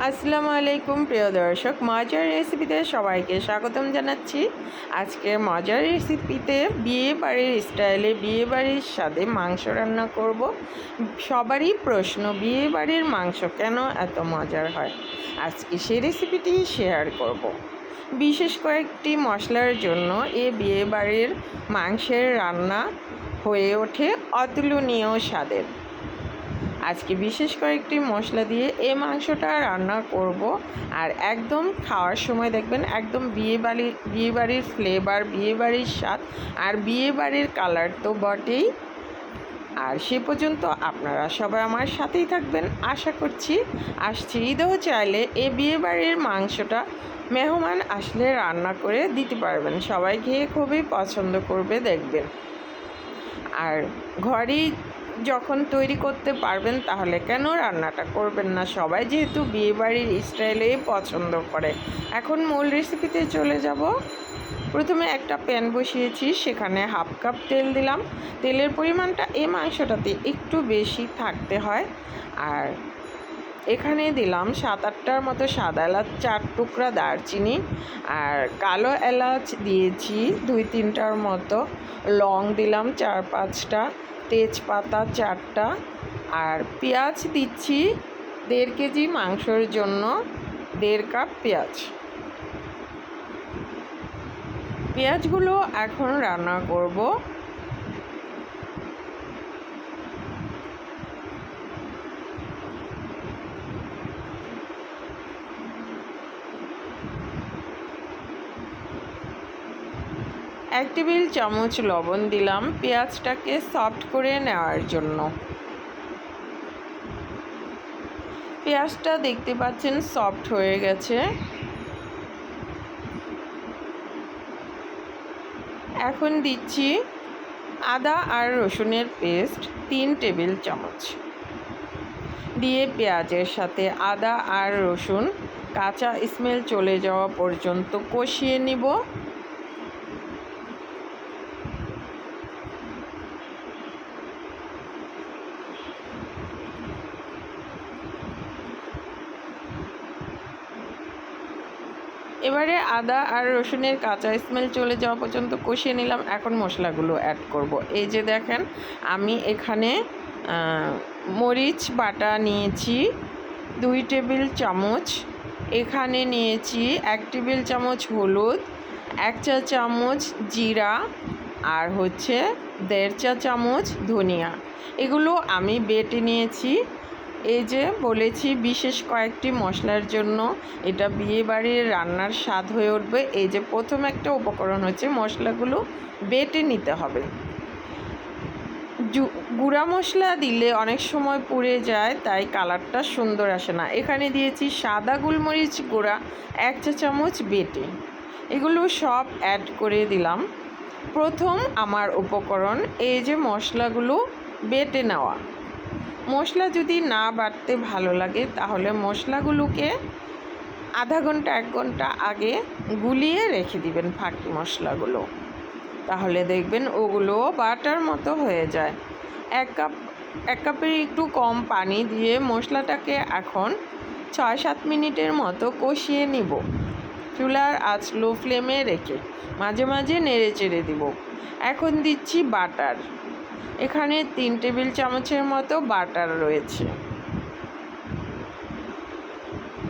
আসসালামু আলাইকুম প্রিয় দর্শক, মজার রেসিপিতে সবাইকে স্বাগতম জানাচ্ছি। আজকের মজার রেসিপিতে বিয়ে বাড়ির স্টাইলে বিয়ে বাড়ির স্বাদে মাংস রান্না করব। সবারই প্রশ্ন, বিয়ে বাড়ির মাংস কেন এত মজার হয়? আজকে সেই রেসিপিটি শেয়ার করব। বিশেষ কয়েকটি মশলার জন্য এ বিয়ে বাড়ির মাংসের রান্না হয়ে ওঠে অতুলনীয় স্বাদের। আজকে বিশেষ কয়েকটি মশলা দিয়ে এই মাংসটা রান্না করব, আর একদম খাওয়ার সময় দেখবেন একদম বিয়েবাড়ির ফ্লেভার, বিয়েবাড়ির স্বাদ আর বিয়েবাড়ির কালার তো বটেই। আর সে পর্যন্ত আপনারা সবাই আমার সাথেই থাকবেন আশা করছি। আসছি ঈদেও চাইলে এই বিয়েবাড়ির মাংসটা মেহমান আসলে রান্না করে দিতে পারবেন, সবাই খেয়ে খুবই পছন্দ করবে দেখবেন। আর ঘরেই যখন তৈরি করতে পারবেন তাহলে কেন রান্নাটা করবেন না? সবাই যেহেতু বিয়েবাড়ির স্টাইলেই পছন্দ করে। এখন মূল রেসিপিতে চলে যাব। প্রথমে একটা প্যান বসিয়েছি, সেখানে হাফ কাপ তেল দিলাম। তেলের পরিমাণটা এই মাংসটাতে একটু বেশি থাকতে হয়। আর এখানে দিলাম 7-8টার মতো সাদা এলাচ, 4 টুকরা দারচিনি, আর কালো এলাচ দিয়েছি 2-3টার মতো, লং দিলাম 4-5টা, তেজপাতা 4টা, আর পেঁয়াজ দিচ্ছি 1.5 কেজি মাংসর জন্য 1.5 কাপ পেঁয়াজ। পেঁয়াজগুলো এখন রান্না করব। এক টেবিল চামচ লবণ দিলাম পেঁয়াজটাকে সফট করে নেওয়ার জন্য। পেঁয়াজটা দেখতে পাচ্ছেন সফট হয়ে গেছে। এখন দিচ্ছি আদা আর রসুনের পেস্ট 3 টেবিল চামচ দিয়ে পেঁয়াজের সাথে আদা আর রসুন কাঁচা স্মেল চলে যাওয়া পর্যন্ত কষিয়ে নিব। এবারে আদা আর রসুনের কাঁচা স্মেল চলে যাওয়া পর্যন্ত কষিয়ে নিলাম। এখন মশলাগুলো অ্যাড করব। এই যে দেখেন, আমি এখানে মরিচ বাটা নিয়েছি 2 টেবিল চামচ, এখানে নিয়েছি 1 টেবিল চামচ হলুদ, 1 চা চামচ জিরা, আর হচ্ছে 1.5 চা চামচ ধনিয়া। এগুলো আমি বেটে নিয়েছি। এই যে বলেছি বিশেষ কয়েকটি মশলার জন্য এটা বিয়েবাড়ির রান্নার স্বাদ হয়ে উঠবে। এই যে প্রথম একটা উপকরণ হচ্ছে মশলাগুলো বেটে নিতে হবে। গুঁড়া মশলা দিলে অনেক সময় পুড়ে যায়, তাই কালারটা সুন্দর আসে না। এখানে দিয়েছি সাদা গোলমরিচ গুঁড়া 1 চা চামচ বেটে। এগুলো সব অ্যাড করে দিলাম। প্রথম আমার উপকরণ এই যে মশলাগুলো বেটে নেওয়া। মশলা যদি না বাটতে ভালো লাগে তাহলে মশলাগুলোকে আধা ঘন্টা 1 ঘন্টা আগে গুলিয়ে রেখে দিবেন ফাঁকি মশলাগুলো, তাহলে দেখবেন ওগুলো বাটার মতো হয়ে যায়। 1 কাপের একটু কম পানি দিয়ে মশলাটাকে এখন 6-7 মিনিটের মতো কষিয়ে নিব। চুলার আঁচ লো ফ্লেমে রেখে মাঝে মাঝে নেড়ে চেড়ে দিব। এখন দিচ্ছি বাটার। এখানে 3 টেবিল চামচের মতো বাটার রয়েছে।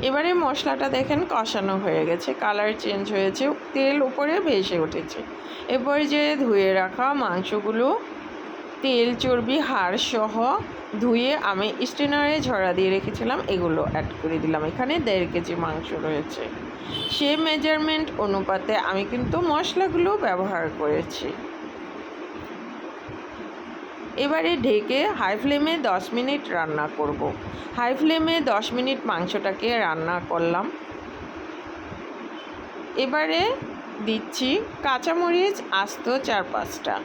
এবারে মশলাটা দেখেন কষানো হয়ে গেছে, কালার চেঞ্জ হয়েছে, তেল উপরে ভেসে উঠেছে। এরপর যে ধুয়ে রাখা মাংসগুলো তেল চর্বি হাড় সহ ধুয়ে আমি স্টেনারে ঝরা দিয়ে রেখেছিলাম, এগুলো অ্যাড করে দিলাম। এখানে 1.5 কেজি মাংস রয়েছে। সে মেজারমেন্ট অনুপাতে আমি কিন্তু মশলাগুলো ব্যবহার করেছি। এবারে ঢেকে হাই ফ্লেমে 10 মিনিট রান্না করব। হাই ফ্লেমে 10 মিনিট মাংসটাকে রান্না করলাম। এবারে দিচ্ছি কাঁচামরিচ আস্ত 4-5টা।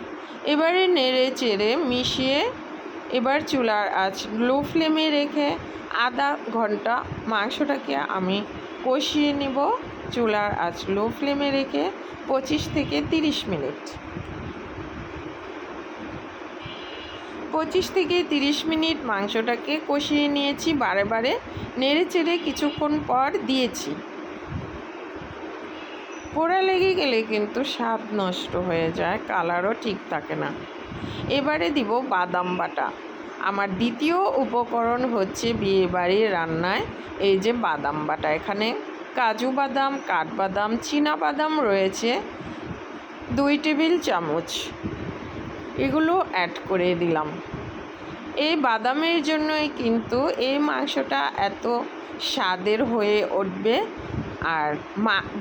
এবারে নেড়ে চেড়ে মিশিয়ে এবার চুলার আঁচ লো ফ্লেমে রেখে আধা ঘন্টা মাংসটাকে আমি কষিয়ে নিব। চুলার আঁচ লো ফ্লেমে রেখে 25 থেকে 30 মিনিট। 25 থেকে 30 মিনিট মাংসটাকে কষিয়ে নিয়েছি, বারে বারে নেড়ে চেড়ে কিছুক্ষণ পর দিয়েছি। পোড়া লেগে গেলে কিন্তু স্বাদ নষ্ট হয়ে যায়, কালারও ঠিক থাকে না। এবারে দিব বাদাম বাটা। আমার দ্বিতীয় উপকরণ হচ্ছে বিয়েবাড়ির রান্নায় এই যে বাদাম বাটা। এখানে কাজু বাদাম, কাঠবাদাম, চীনা বাদাম রয়েছে 2 টেবিল চামচ, এগুলো অ্যাড করে দিলাম। এই বাদামের জন্যই কিন্তু এই মাংসটা এত স্বাদের হয়ে উঠবে। আর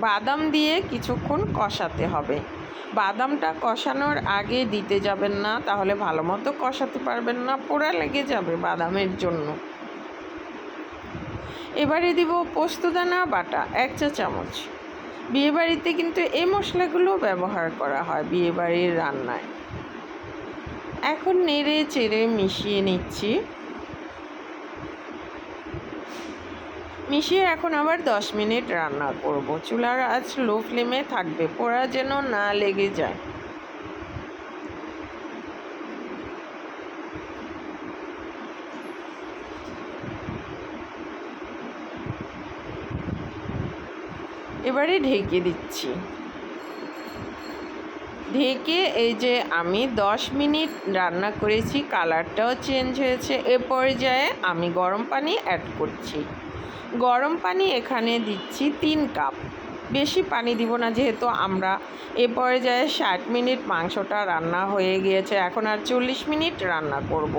বাদাম দিয়ে কিছুক্ষণ কষাতে হবে। বাদামটা কষানোর আগে দিতে যাবেন না, তাহলে ভালো মতো কষাতে পারবেন না, পোড়া লেগে যাবে বাদামের জন্য। এবারে দিব পোস্তদানা বাটা 1 চা চামচ। বিয়েবাড়িতে কিন্তু এই মশলাগুলো ব্যবহার করা হয় বিয়েবাড়ির রান্নায়। এখন নেড়ে চেড়ে মিশিয়ে নিচ্ছি। মিশিয়ে এখন আবার 10 মিনিট রান্না করব। চুলার আঁচ লো ফ্লেমে থাকবে, পোড়া যেন না লেগে যায়। এবারে ঢেকে দিচ্ছি। ঢেকে এই যে আমি 10 মিনিট রান্না করেছি, কালারটাও চেঞ্জ হয়েছে। এ পর্যায়ে আমি গরম পানি অ্যাড করছি। গরম পানি এখানে দিচ্ছি 3 কাপ। বেশি পানি দিব না, যেহেতু আমরা এ পর্যায়ে 60 মিনিট মাংসটা রান্না হয়ে গিয়েছে, এখন আর 40 মিনিট রান্না করব।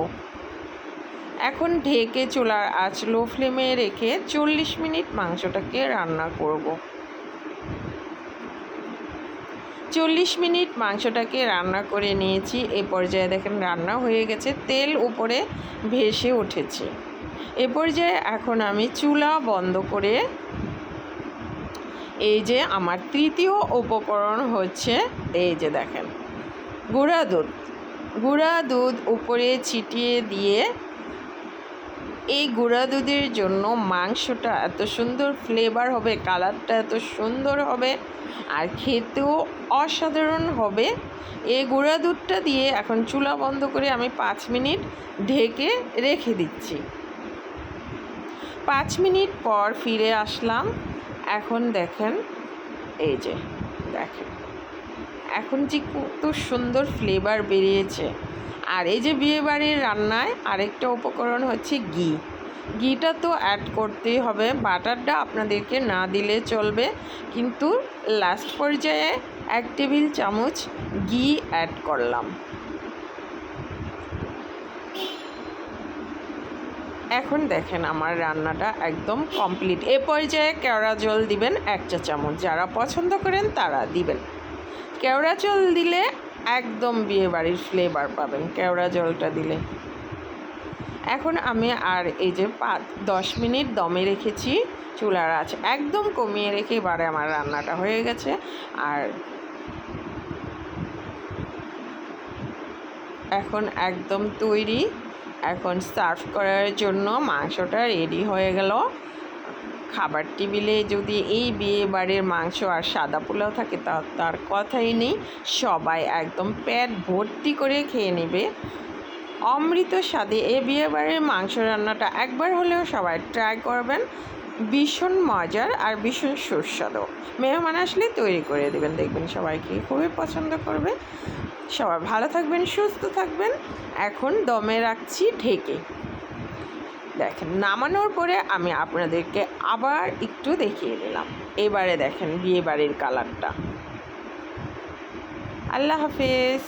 এখন ঢেকে চুলার আঁচ লো ফ্লেমে রেখে 40 মিনিট মাংসটাকে রান্না করব। 40 মিনিট মাংসটাকে রান্না করে নিয়েছি। এ পর্যায়ে দেখেন রান্না হয়ে গেছে, তেল উপরে ভেসে উঠেছে। এ পর্যায়ে এখন আমি চুলা বন্ধ করে এই যে আমার তৃতীয় উপকরণ হচ্ছে এই যে দেখেন গুঁড়া দুধ উপরে ছিটিয়ে দিয়ে, এই গুঁড়া দুধের জন্য মাংসটা এত সুন্দর ফ্লেভার হবে, কালারটা এত সুন্দর হবে, আর খেতেও অসাধারণ হবে। এই গুঁড়া দুধটা দিয়ে এখন চুলা বন্ধ করে আমি 5 মিনিট ঢেকে রেখে দিচ্ছি। 5 মিনিট পর ফিরে আসলাম। এখন দেখেন এই যে দেখেন এখন যে কত সুন্দর ফ্লেভার বেরিয়েছে। আর এই যে বিয়েবাড়ির রান্নায় আরেকটা উপকরণ হচ্ছে ঘিটা তো অ্যাড করতেই হবে। বাটারটা আপনাদেরকে না দিলে চলবে, কিন্তু লাস্ট পর্যায়ে 1 টেবিল চামচ ঘি অ্যাড করলাম। এখন দেখেন আমার রান্নাটা একদম কমপ্লিট। এ পর্যায়ে কেওড়া জল দিবেন 1 চা চামচ, যারা পছন্দ করেন তারা দিবেন। কেওড়া জল দিলে একদম বিয়েবাড়ির ফ্লেভার পাবেন কেওড়া জলটা দিলে। এখন আমি আর এই যে 10 মিনিট দমে রেখেছি, চুলার আঁচ একদম কমিয়ে রেখে এবারে আমার রান্নাটা হয়ে গেছে। আর এখন একদম তৈরি। এখন সার্ভ করার জন্য মাংসটা রেডি হয়ে গেল। খাবার টেবিলে যদি এই বিয়ে বাড়ির মাংস আর সাদা পোলাও থাকে তার কথাই নেই, সবাই একদম পেট ভর্তি করে খেয়ে নেবে। অমৃত স্বাদে এই বিয়ে বাড়ির মাংস রান্নাটা একবার হলেও সবাই ট্রাই করবেন। ভীষণ মজার আর ভীষণ সুস্বাদু। মেহমান আসলে তৈরি করে দেবেন, দেখবেন সবাইকে খুবই পছন্দ করবে। সবাই ভালো থাকবেন, সুস্থ থাকবেন। এখন দমে রাখছি ঢেকে। দেখেন নামানোর পরে আমি আপনাদেরকে আবার একটু দেখিয়ে দিলাম। এবারে দেখেন বিয়ে বাড়ির কালারটা। আল্লাহ হাফেজ।